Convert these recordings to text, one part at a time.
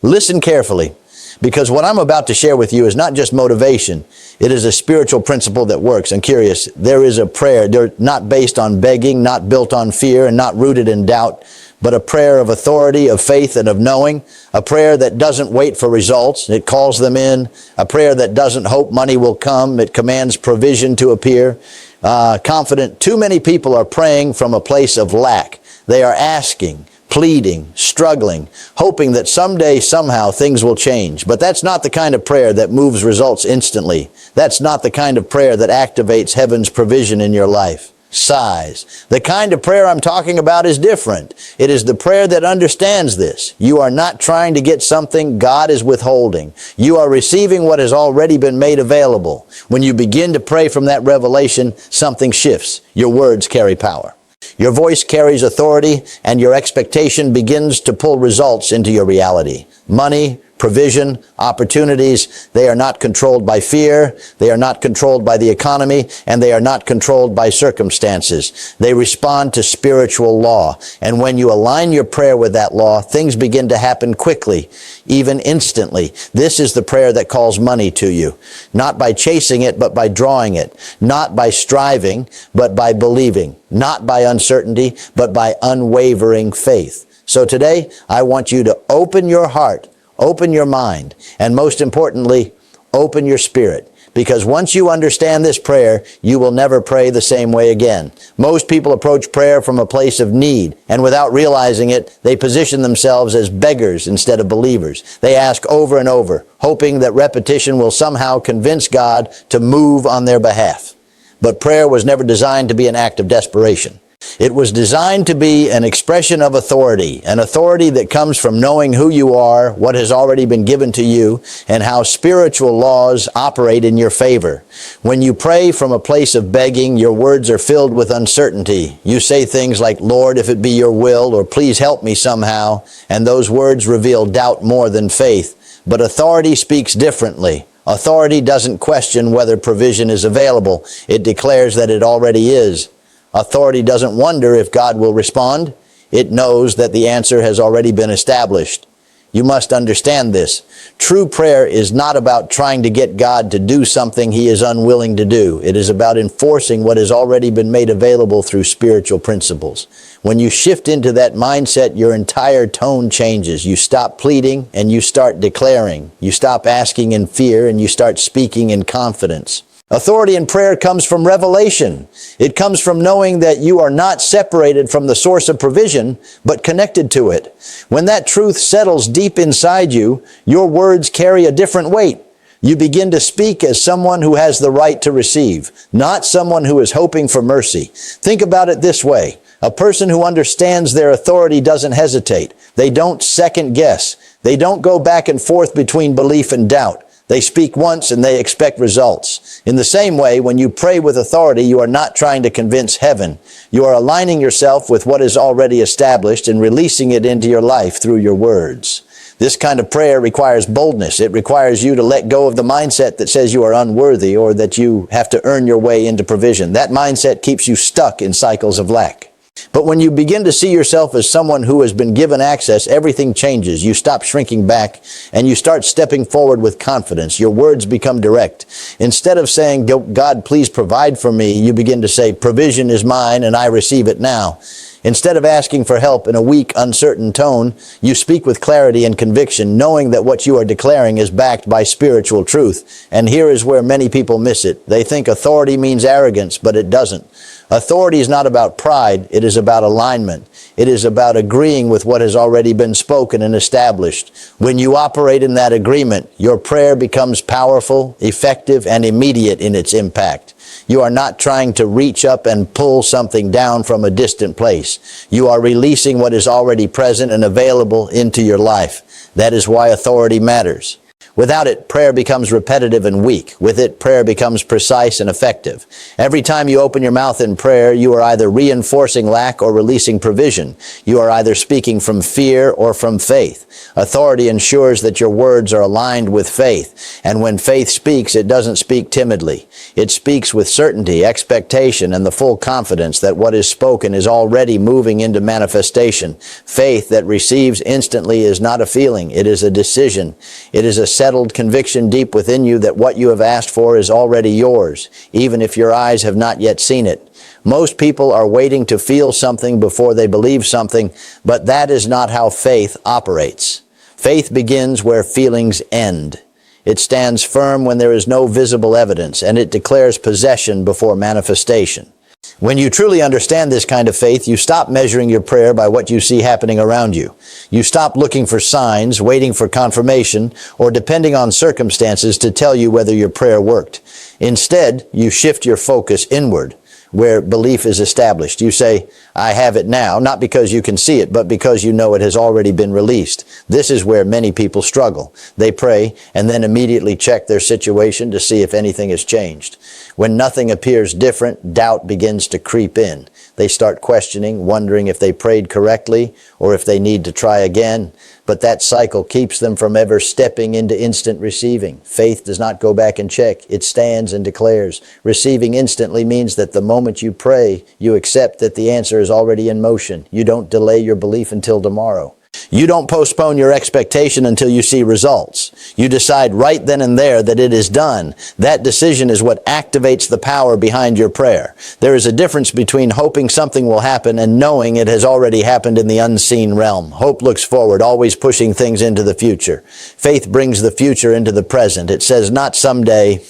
Listen carefully, because what I'm about to share with you is not just motivation. It is a spiritual principle that works. I'm curious, there is a prayer, they're not based on begging, not built on fear, and not rooted in doubt, but a prayer of authority, of faith, and of knowing. A prayer that doesn't wait for results. It calls them in. A prayer that doesn't hope money will come. It commands provision to appear. Confident. Too many people are praying from a place of lack. They are asking, pleading, struggling, hoping that someday, somehow, things will change. But that's not the kind of prayer that moves results instantly. That's not the kind of prayer that activates heaven's provision in your life. Sighs. The kind of prayer I'm talking about is different. It is the prayer that understands this. You are not trying to get something God is withholding. You are receiving what has already been made available. When you begin to pray from that revelation, something shifts. Your words carry power. Your voice carries authority, and your expectation begins to pull results into your reality. Money, provision, opportunities, they are not controlled by fear, they are not controlled by the economy, and they are not controlled by circumstances. They respond to spiritual law. And when you align your prayer with that law, things begin to happen quickly, even instantly. This is the prayer that calls money to you. Not by chasing it, but by drawing it. Not by striving, but by believing. Not by uncertainty, but by unwavering faith. So today, I want you to open your heart, open your mind, and most importantly, open your spirit. Because once you understand this prayer, you will never pray the same way again. Most people approach prayer from a place of need, and without realizing it, they position themselves as beggars instead of believers. They ask over and over, hoping that repetition will somehow convince God to move on their behalf. But prayer was never designed to be an act of desperation. It was designed to be an expression of authority, an authority that comes from knowing who you are, what has already been given to you, and how spiritual laws operate in your favor. When you pray from a place of begging, your words are filled with uncertainty. You say things like, "Lord, if it be your will," or "Please help me somehow," and those words reveal doubt more than faith. But authority speaks differently. Authority doesn't question whether provision is available. It declares that it already is. Authority doesn't wonder if God will respond. It knows that the answer has already been established. You must understand this. True prayer is not about trying to get God to do something He is unwilling to do. It is about enforcing what has already been made available through spiritual principles. When you shift into that mindset, your entire tone changes. You stop pleading and you start declaring. You stop asking in fear and you start speaking in confidence. Authority in prayer comes from revelation. It comes from knowing that you are not separated from the source of provision, but connected to it. When that truth settles deep inside you, your words carry a different weight. You begin to speak as someone who has the right to receive, not someone who is hoping for mercy. Think about it this way. A person who understands their authority doesn't hesitate. They don't second guess. They don't go back and forth between belief and doubt. They speak once and they expect results. In the same way, when you pray with authority, you are not trying to convince heaven. You are aligning yourself with what is already established and releasing it into your life through your words. This kind of prayer requires boldness. It requires you to let go of the mindset that says you are unworthy or that you have to earn your way into provision. That mindset keeps you stuck in cycles of lack. But when you begin to see yourself as someone who has been given access, everything changes. You stop shrinking back and you start stepping forward with confidence. Your words become direct. Instead of saying, "God, please provide for me," you begin to say, "Provision is mine and I receive it now." Instead of asking for help in a weak, uncertain tone, you speak with clarity and conviction, knowing that what you are declaring is backed by spiritual truth. And here is where many people miss it. They think authority means arrogance, but it doesn't. Authority is not about pride. It is about alignment. It is about agreeing with what has already been spoken and established. When you operate in that agreement, your prayer becomes powerful, effective, and immediate in its impact. You are not trying to reach up and pull something down from a distant place. You are releasing what is already present and available into your life. That is why authority matters. Without it, prayer becomes repetitive and weak. With it, prayer becomes precise and effective. Every time you open your mouth in prayer, you are either reinforcing lack or releasing provision. You are either speaking from fear or from faith. Authority ensures that your words are aligned with faith. And when faith speaks, it doesn't speak timidly. It speaks with certainty, expectation, and the full confidence that what is spoken is already moving into manifestation. Faith that receives instantly is not a feeling. It is a decision. It is a settled conviction deep within you that what you have asked for is already yours, even if your eyes have not yet seen it. Most people are waiting to feel something before they believe something, but that is not how faith operates. Faith begins where feelings end. It stands firm when there is no visible evidence, and it declares possession before manifestation. When you truly understand this kind of faith, you stop measuring your prayer by what you see happening around you. You stop looking for signs, waiting for confirmation, or depending on circumstances to tell you whether your prayer worked. Instead, you shift your focus inward, where belief is established. You say, I have it now, not because you can see it, but because you know it has already been released. This is where many people struggle. They pray and then immediately check their situation to see if anything has changed. When nothing appears different, doubt begins to creep in. They start questioning, wondering if they prayed correctly or if they need to try again. But that cycle keeps them from ever stepping into instant receiving. Faith does not go back and check. It stands and declares. Receiving instantly means that the moment you pray, you accept that the answer is already in motion. You don't delay your belief until tomorrow. You don't postpone your expectation until you see results. You decide right then and there that it is done. That decision is what activates the power behind your prayer. There is a difference between hoping something will happen and knowing it has already happened in the unseen realm. Hope looks forward, always pushing things into the future. Faith brings the future into the present. It says not someday,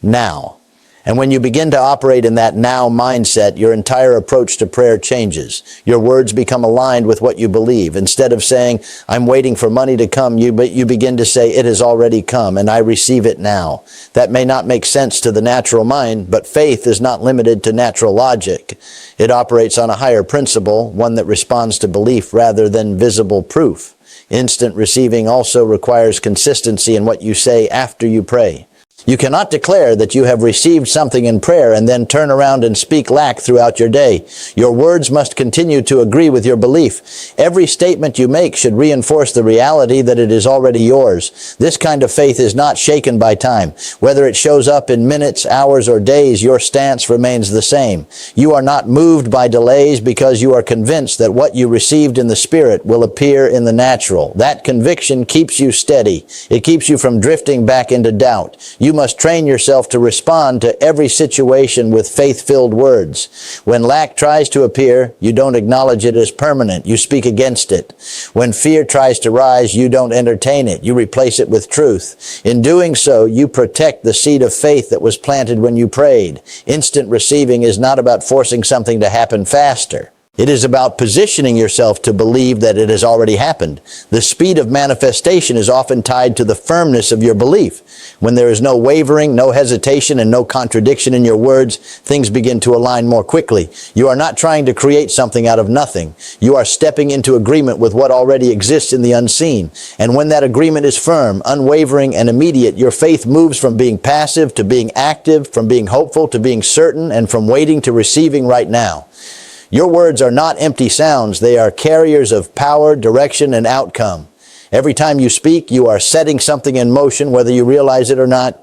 now. And when you begin to operate in that now mindset, your entire approach to prayer changes. Your words become aligned with what you believe. Instead of saying, I'm waiting for money to come, you begin to say, it has already come and I receive it now. That may not make sense to the natural mind, but faith is not limited to natural logic. It operates on a higher principle, one that responds to belief rather than visible proof. Instant receiving also requires consistency in what you say after you pray. You cannot declare that you have received something in prayer and then turn around and speak lack throughout your day. Your words must continue to agree with your belief. Every statement you make should reinforce the reality that it is already yours. This kind of faith is not shaken by time. Whether it shows up in minutes, hours, or days, your stance remains the same. You are not moved by delays because you are convinced that what you received in the Spirit will appear in the natural. That conviction keeps you steady. It keeps you from drifting back into doubt. You must train yourself to respond to every situation with faith-filled words. When lack tries to appear, you don't acknowledge it as permanent. You speak against it. When fear tries to rise, you don't entertain it. You replace it with truth. In doing so, you protect the seed of faith that was planted when you prayed. Instant receiving is not about forcing something to happen faster. It is about positioning yourself to believe that it has already happened. The speed of manifestation is often tied to the firmness of your belief. When there is no wavering, no hesitation, and no contradiction in your words, things begin to align more quickly. You are not trying to create something out of nothing. You are stepping into agreement with what already exists in the unseen. And when that agreement is firm, unwavering, and immediate, your faith moves from being passive to being active, from being hopeful to being certain, and from waiting to receiving right now. Your words are not empty sounds. They are carriers of power, direction, and outcome. Every time you speak, you are setting something in motion, whether you realize it or not.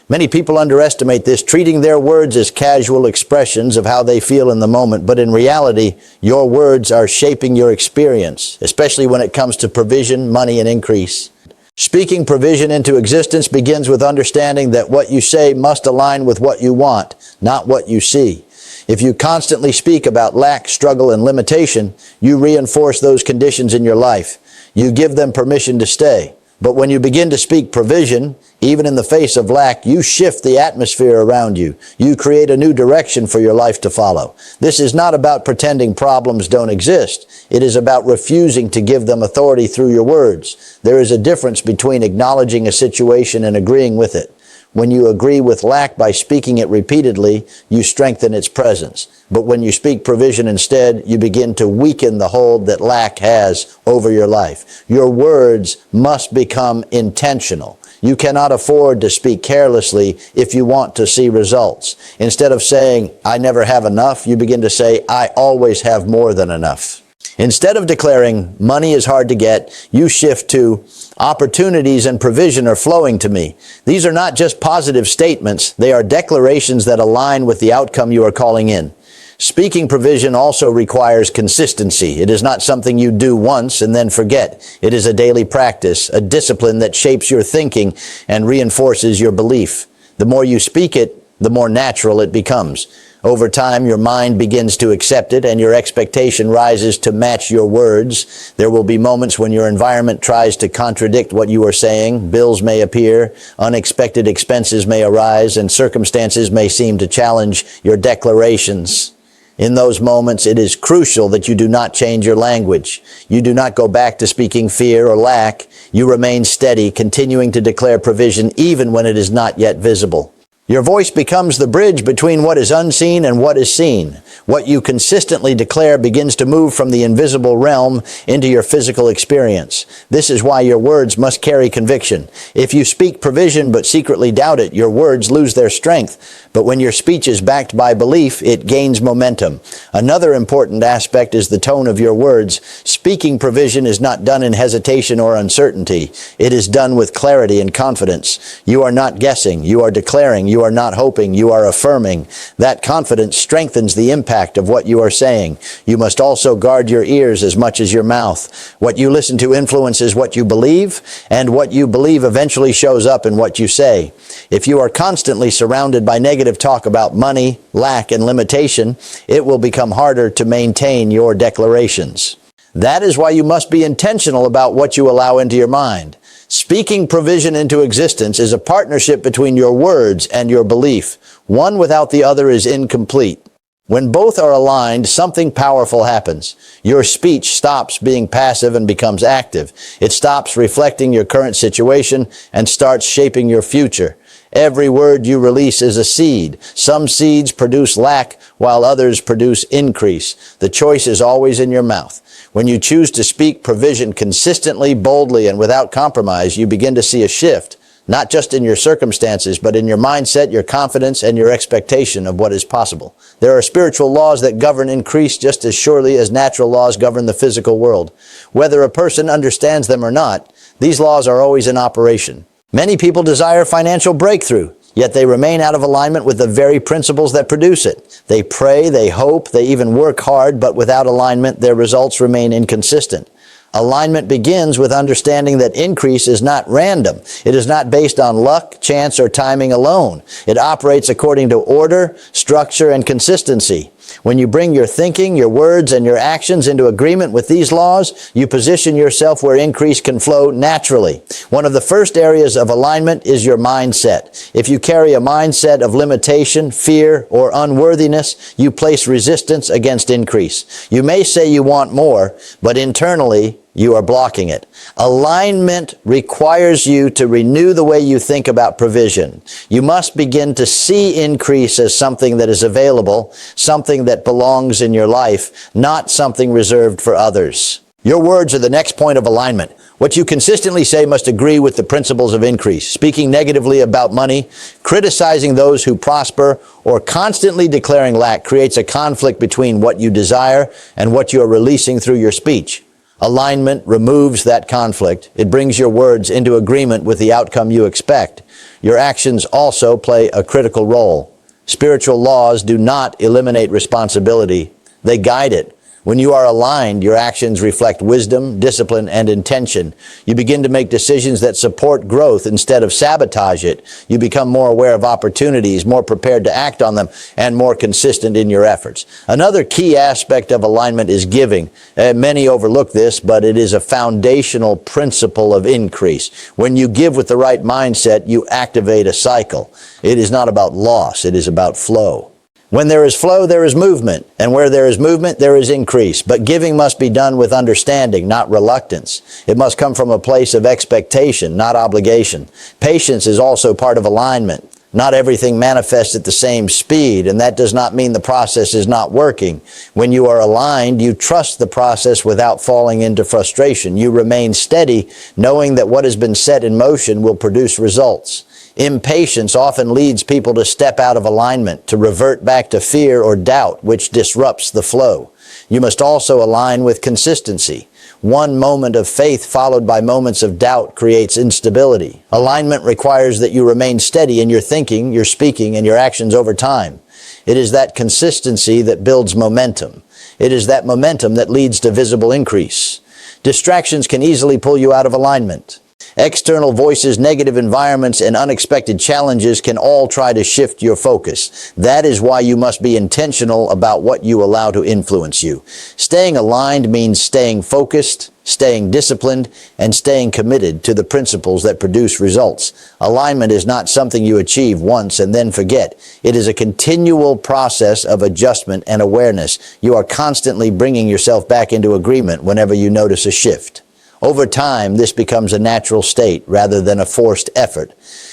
Many people underestimate this, treating their words as casual expressions of how they feel in the moment. But in reality, your words are shaping your experience, especially when it comes to provision, money, and increase. Speaking provision into existence begins with understanding that what you say must align with what you want, not what you see. If you constantly speak about lack, struggle, and limitation, you reinforce those conditions in your life. You give them permission to stay. But when you begin to speak provision, even in the face of lack, you shift the atmosphere around you. You create a new direction for your life to follow. This is not about pretending problems don't exist. It is about refusing to give them authority through your words. There is a difference between acknowledging a situation and agreeing with it. When you agree with lack by speaking it repeatedly, you strengthen its presence. But when you speak provision instead, you begin to weaken the hold that lack has over your life. Your words must become intentional. You cannot afford to speak carelessly if you want to see results. Instead of saying, I never have enough, you begin to say, I always have more than enough. Instead of declaring, money is hard to get, you shift to, opportunities and provision are flowing to me. These are not just positive statements, they are declarations that align with the outcome you are calling in. Speaking provision also requires consistency. It is not something you do once and then forget. It is a daily practice, a discipline that shapes your thinking and reinforces your belief. The more you speak it, the more natural it becomes. Over time, your mind begins to accept it and your expectation rises to match your words. There will be moments when your environment tries to contradict what you are saying. Bills may appear, unexpected expenses may arise, and circumstances may seem to challenge your declarations. In those moments, it is crucial that you do not change your language. You do not go back to speaking fear or lack. You remain steady, continuing to declare provision even when it is not yet visible. Your voice becomes the bridge between what is unseen and what is seen. What you consistently declare begins to move from the invisible realm into your physical experience. This is why your words must carry conviction. If you speak provision but secretly doubt it, your words lose their strength. But when your speech is backed by belief, it gains momentum. Another important aspect is the tone of your words. Speaking provision is not done in hesitation or uncertainty. It is done with clarity and confidence. You are not guessing. You are declaring. You are not hoping. You are affirming. That confidence strengthens the impact of what you are saying. You must also guard your ears as much as your mouth. What you listen to influences what you believe, and what you believe eventually shows up in what you say. If you are constantly surrounded by negative talk about money, lack, and limitation, it will become harder to maintain your declarations. That is why you must be intentional about what you allow into your mind. Speaking provision into existence is a partnership between your words and your belief. One without the other is incomplete. When both are aligned, something powerful happens. Your speech stops being passive and becomes active. It stops reflecting your current situation and starts shaping your future. Every word you release is a seed. Some seeds produce lack, while others produce increase. The choice is always in your mouth. When you choose to speak provision consistently, boldly, and without compromise, you begin to see a shift, not just in your circumstances, but in your mindset, your confidence, and your expectation of what is possible. There are spiritual laws that govern increase just as surely as natural laws govern the physical world. Whether a person understands them or not, these laws are always in operation. Many people desire financial breakthrough, yet they remain out of alignment with the very principles that produce it. They pray, they hope, they even work hard, but without alignment, their results remain inconsistent. Alignment begins with understanding that increase is not random. It is not based on luck, chance, or timing alone. It operates according to order, structure, and consistency. When you bring your thinking, your words, and your actions into agreement with these laws, you position yourself where increase can flow naturally. One of the first areas of alignment is your mindset. If you carry a mindset of limitation, fear, or unworthiness, you place resistance against increase. You may say you want more, but internally, you are blocking it. Alignment requires you to renew the way you think about provision. You must begin to see increase as something that is available, something that belongs in your life, not something reserved for others. Your words are the next point of alignment. What you consistently say must agree with the principles of increase. Speaking negatively about money, criticizing those who prosper, or constantly declaring lack creates a conflict between what you desire and what you are releasing through your speech. Alignment removes that conflict. It brings your words into agreement with the outcome you expect. Your actions also play a critical role. Spiritual laws do not eliminate responsibility. They guide it. When you are aligned, your actions reflect wisdom, discipline, and intention. You begin to make decisions that support growth instead of sabotage it. You become more aware of opportunities, more prepared to act on them, and more consistent in your efforts. Another key aspect of alignment is giving. Many overlook this, but it is a foundational principle of increase. When you give with the right mindset, you activate a cycle. It is not about loss, it is about flow. When there is flow, there is movement, and where there is movement, there is increase. But giving must be done with understanding, not reluctance. It must come from a place of expectation, not obligation. Patience is also part of alignment. Not everything manifests at the same speed, and that does not mean the process is not working. When you are aligned, you trust the process without falling into frustration. You remain steady, knowing that what has been set in motion will produce results. Impatience often leads people to step out of alignment, to revert back to fear or doubt, which disrupts the flow. You must also align with consistency. One moment of faith followed by moments of doubt creates instability. Alignment requires that you remain steady in your thinking, your speaking, and your actions over time. It is that consistency that builds momentum. It is that momentum that leads to visible increase. Distractions can easily pull you out of alignment. External voices, negative environments, and unexpected challenges can all try to shift your focus. That is why you must be intentional about what you allow to influence you. Staying aligned means staying focused, staying disciplined, and staying committed to the principles that produce results. Alignment is not something you achieve once and then forget. It is a continual process of adjustment and awareness. You are constantly bringing yourself back into agreement whenever you notice a shift. Over time, this becomes a natural state rather than a forced effort.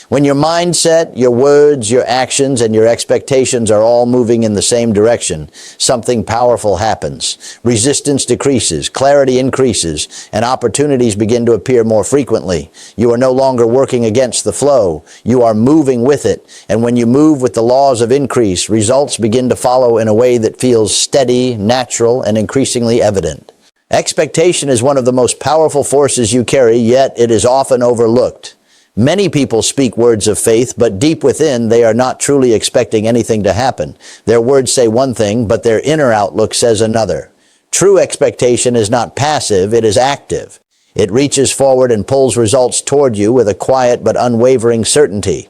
When your mindset, your words, your actions, and your expectations are all moving in the same direction, something powerful happens. Resistance decreases, clarity increases, and opportunities begin to appear more frequently. You are no longer working against the flow. You are moving with it. And when you move with the laws of increase, results begin to follow in a way that feels steady, natural, and increasingly evident. Expectation is one of the most powerful forces you carry, yet it is often overlooked. Many people speak words of faith, but deep within they are not truly expecting anything to happen. Their words say one thing, but their inner outlook says another. True expectation is not passive, it is active. It reaches forward and pulls results toward you with a quiet but unwavering certainty.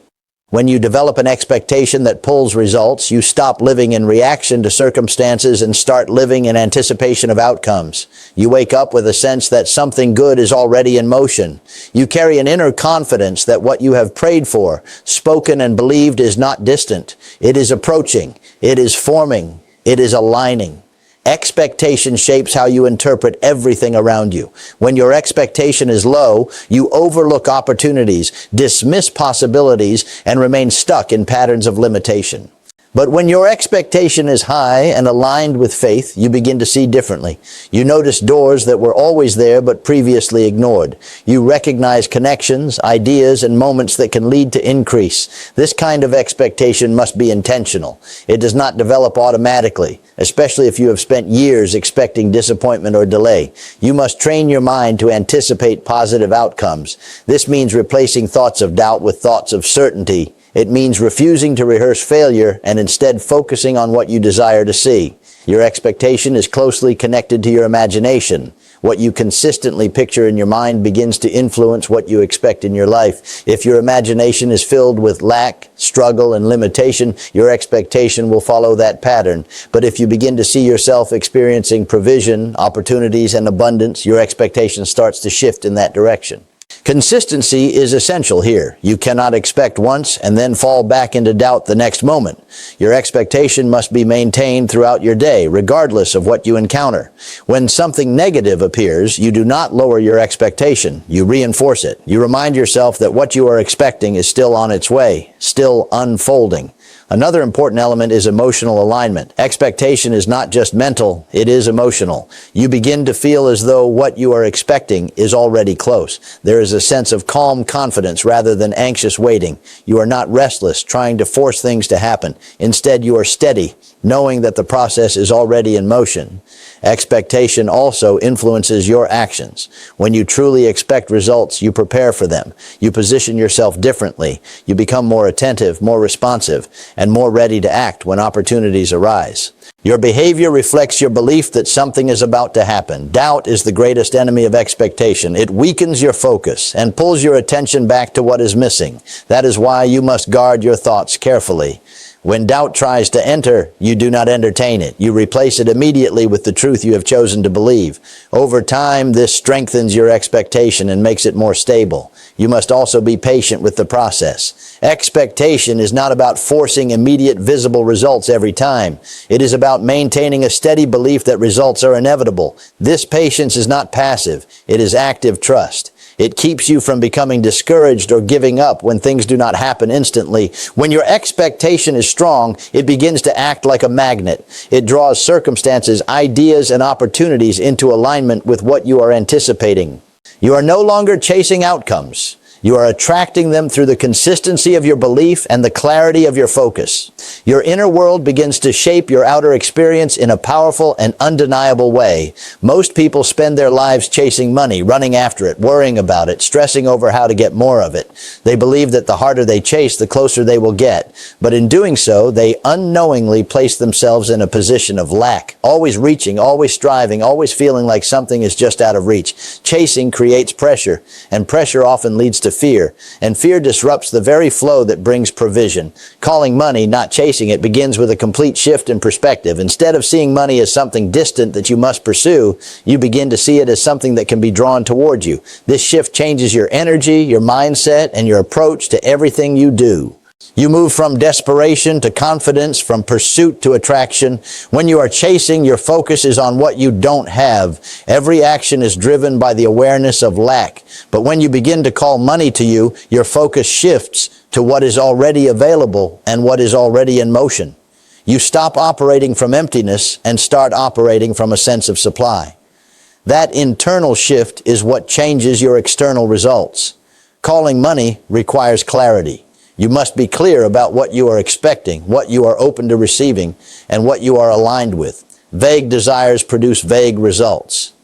When you develop an expectation that pulls results, you stop living in reaction to circumstances and start living in anticipation of outcomes. You wake up with a sense that something good is already in motion. You carry an inner confidence that what you have prayed for, spoken and believed is not distant. It is approaching. It is forming. It is aligning. Expectation shapes how you interpret everything around you. When your expectation is low, you overlook opportunities, dismiss possibilities, and remain stuck in patterns of limitation. But when your expectation is high and aligned with faith, you begin to see differently. You notice doors that were always there but previously ignored. You recognize connections, ideas, and moments that can lead to increase. This kind of expectation must be intentional. It does not develop automatically, especially if you have spent years expecting disappointment or delay. You must train your mind to anticipate positive outcomes. This means replacing thoughts of doubt with thoughts of certainty. It means refusing to rehearse failure and instead focusing on what you desire to see. Your expectation is closely connected to your imagination. What you consistently picture in your mind begins to influence what you expect in your life. If your imagination is filled with lack, struggle, and limitation, your expectation will follow that pattern. But if you begin to see yourself experiencing provision, opportunities, and abundance, your expectation starts to shift in that direction. Consistency is essential here. You cannot expect once and then fall back into doubt the next moment. Your expectation must be maintained throughout your day, regardless of what you encounter. When something negative appears, you do not lower your expectation. You reinforce it. You remind yourself that what you are expecting is still on its way, still unfolding. Another important element is emotional alignment. Expectation is not just mental, it is emotional. You begin to feel as though what you are expecting is already close. There is a sense of calm confidence rather than anxious waiting. You are not restless, trying to force things to happen. Instead, you are steady, knowing that the process is already in motion. Expectation also influences your actions. When you truly expect results, you prepare for them. You position yourself differently. You become more attentive, more responsive, and more ready to act when opportunities arise. Your behavior reflects your belief that something is about to happen. Doubt is the greatest enemy of expectation. It weakens your focus and pulls your attention back to what is missing. That is why you must guard your thoughts carefully. When doubt tries to enter, you do not entertain it. You replace it immediately with the truth you have chosen to believe. Over time, this strengthens your expectation and makes it more stable. You must also be patient with the process. Expectation is not about forcing immediate visible results every time. It is about maintaining a steady belief that results are inevitable. This patience is not passive. It is active trust. It keeps you from becoming discouraged or giving up when things do not happen instantly. When your expectation is strong, it begins to act like a magnet. It draws circumstances, ideas, and opportunities into alignment with what you are anticipating. You are no longer chasing outcomes. You are attracting them through the consistency of your belief and the clarity of your focus. Your inner world begins to shape your outer experience in a powerful and undeniable way. Most people spend their lives chasing money, running after it, worrying about it, stressing over how to get more of it. They believe that the harder they chase, the closer they will get. But in doing so, they unknowingly place themselves in a position of lack, always reaching, always striving, always feeling like something is just out of reach. Chasing creates pressure, and pressure often leads to fear, and fear disrupts the very flow that brings provision. Calling money, not chasing it, begins with a complete shift in perspective. Instead of seeing money as something distant that you must pursue, you begin to see it as something that can be drawn toward you. This shift changes your energy, your mindset, and your approach to everything you do. You move from desperation to confidence, from pursuit to attraction. When you are chasing, your focus is on what you don't have. Every action is driven by the awareness of lack. But when you begin to call money to you, your focus shifts to what is already available and what is already in motion. You stop operating from emptiness and start operating from a sense of supply. That internal shift is what changes your external results. Calling money requires clarity. You must be clear about what you are expecting, what you are open to receiving, and what you are aligned with. Vague desires produce vague results.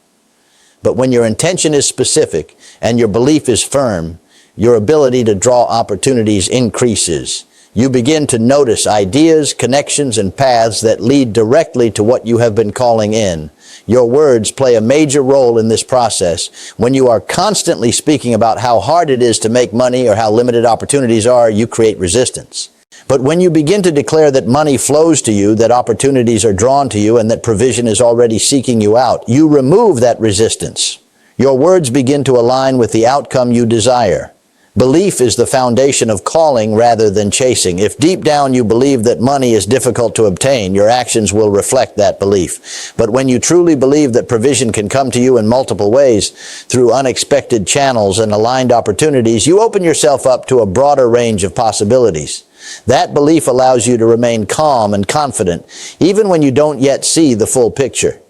But when your intention is specific and your belief is firm, your ability to draw opportunities increases. You begin to notice ideas, connections, and paths that lead directly to what you have been calling in. Your words play a major role in this process. When you are constantly speaking about how hard it is to make money or how limited opportunities are, you create resistance. But when you begin to declare that money flows to you, that opportunities are drawn to you, and that provision is already seeking you out, you remove that resistance. Your words begin to align with the outcome you desire. Belief is the foundation of calling rather than chasing. If deep down you believe that money is difficult to obtain, your actions will reflect that belief. But when you truly believe that provision can come to you in multiple ways, through unexpected channels and aligned opportunities, you open yourself up to a broader range of possibilities. That belief allows you to remain calm and confident, even when you don't yet see the full picture.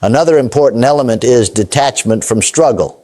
Another important element is detachment from struggle.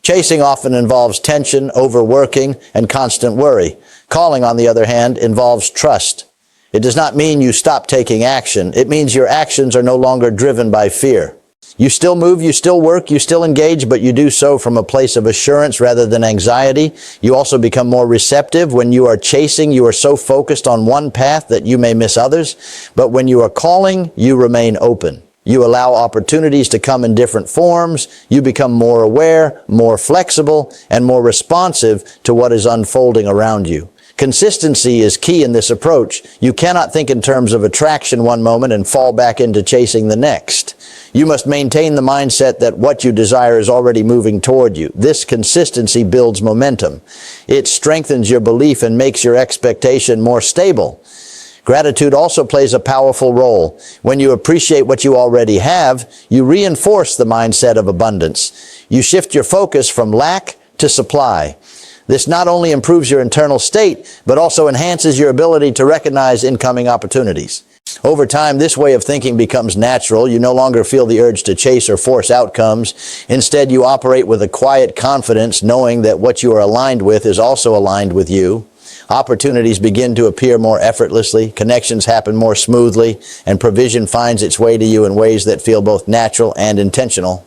Chasing often involves tension, overworking, and constant worry. Calling, on the other hand, involves trust. It does not mean you stop taking action. It means your actions are no longer driven by fear. You still move, you still work, you still engage, but you do so from a place of assurance rather than anxiety. You also become more receptive. When you are chasing, you are so focused on one path that you may miss others. But when you are calling, you remain open. You allow opportunities to come in different forms. You become more aware, more flexible, and more responsive to what is unfolding around you. Consistency is key in this approach. You cannot think in terms of attraction one moment and fall back into chasing the next. You must maintain the mindset that what you desire is already moving toward you. This consistency builds momentum. It strengthens your belief and makes your expectation more stable. Gratitude also plays a powerful role. When you appreciate what you already have, you reinforce the mindset of abundance. You shift your focus from lack to supply. This not only improves your internal state, but also enhances your ability to recognize incoming opportunities. Over time, this way of thinking becomes natural. You no longer feel the urge to chase or force outcomes. Instead, you operate with a quiet confidence, knowing that what you are aligned with is also aligned with you. Opportunities begin to appear more effortlessly, connections happen more smoothly, and provision finds its way to you in ways that feel both natural and intentional.